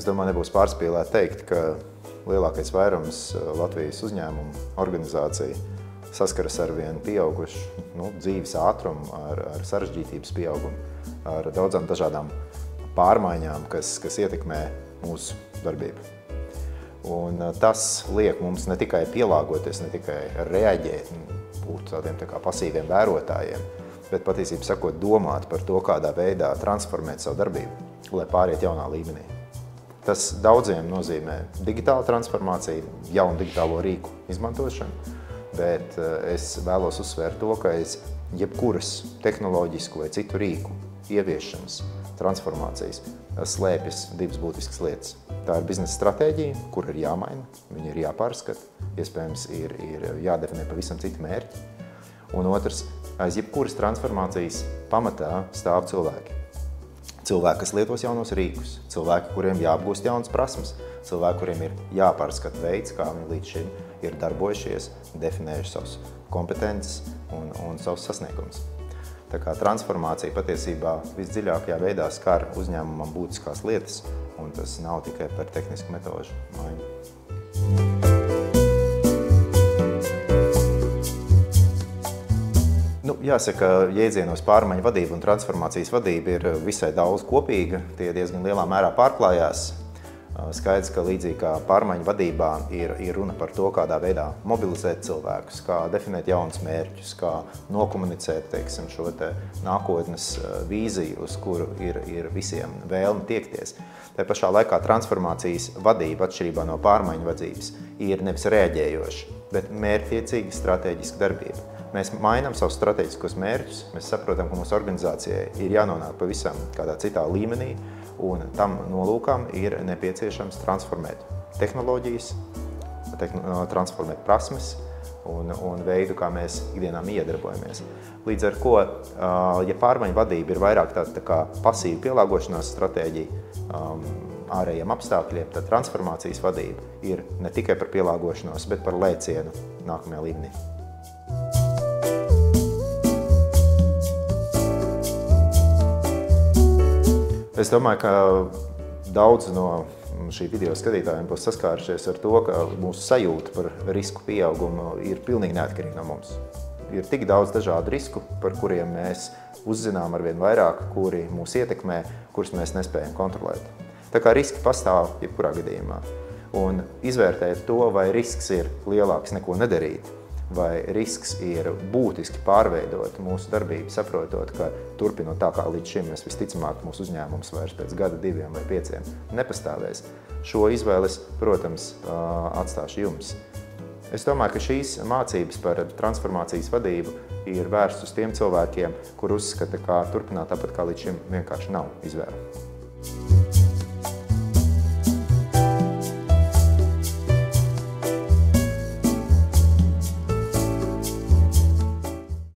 domāju, nebūs pārspīlēti teikt, ka lielākais vairums Latvijas uzņēmumu organizāciju saskaras ar vienu pieaugušu dzīves ātrumu, ar sarežģītības pieaugumu, ar daudzām dažādām pārmaiņām, kas ietekmē mūsu darbību. Un tas liek mums ne tikai pielāgoties, ne tikai reaģēt, būt tādiem pasīviem vērotājiem, bet patiesībā sakot domāt par to, kādā veidā transformēt savu darbību, lai pāriet jaunā līmenī. Tas daudziem nozīmē digitāla transformācija, jaunu digitālo rīku izmantošanu, bet es vēlos uzsvērt to, ka aiz jebkuras tehnoloģisku vai citu rīku ieviešanas, transformācijas slēpjas divas būtiskas lietas. Tā ir biznesa stratēģija, kur ir jāmaina, viņa ir jāpārskata, iespējams ir jādefinē pavisam citi mērķi. Un otrs, aiz jebkuras transformācijas pamatā stāv cilvēki. Cilvēki, kas lietos jaunos rīkus, cilvēki, kuriem jāapgūst jaunas prasmes, cilvēki, kuriem ir jāpārskata veids, kā viņi līdz šim ir darbojušies, definējuši savus kompetences un savus sasniegumus. Tā kā transformācija patiesībā visdziļākajā veidā skar uzņēmumam būtiskās lietas, un tas nav tikai par tehnisku metožu maiņu. Jāsaka, jēdzienos pārmaiņu vadība un transformācijas vadība ir visai daudz kopīga, tie diezgan lielā mērā pārklājās. Skaidrs, ka līdzīgi kā pārmaiņu vadībā ir runa par to, kādā veidā mobilizēt cilvēkus, kā definēt jaunus mērķus, kā nokomunicēt, teiksim, šo nākotnes vīziju, uz kuru ir visiem vēlme tiekties. Tā pašā laikā transformācijas vadība, atšķirībā no pārmaiņu vadības, ir nevis reaģējoša, bet mērķtiecīga stratēģiska darbība. Mēs mainām savus strateģiskos mērķus, mēs saprotam, ka mūsu organizācijai ir jānonāk pavisam kādā citā līmenī, un tam nolūkam ir nepieciešams transformēt tehnoloģijas, transformēt prasmes un veidu, kā mēs ikdienā iedarbojamies. Līdz ar ko, ja pārmaiņu vadība ir vairāk tāda kā pasīva pielāgošanās stratēģija ārējiem apstākļiem, tad transformācijas vadība ir ne tikai par pielāgošanos, bet par lēcienu nākamajā līmenī. Es domāju, ka daudz no šī video skatītājiem būs saskārušies ar to, ka mūsu sajūta par risku pieaugumu ir pilnīgi neatkarīga no mums. Ir tik daudz dažādu risku, par kuriem mēs uzzinām arvien vairāk, kuri mūs ietekmē, kurus mēs nespējam kontrolēt. Tā kā riski pastāv jebkurā gadījumā. Un izvērtēt to, vai risks ir lielāks neko nedarīt, vai risks ir būtiski pārveidot mūsu darbību, saprotot, ka turpinot tā kā līdz šim mēs visticamāk mūsu uzņēmums vairs pēc gada, 2 vai 5 nepastāvēs. Šo izvēles, protams, atstāšu jums. Es domāju, ka šīs mācības par transformācijas vadību ir vērstas uz tiem cilvēkiem, kur uzskata, ka turpināt tāpat kā līdz šim vienkārši nav izvēle.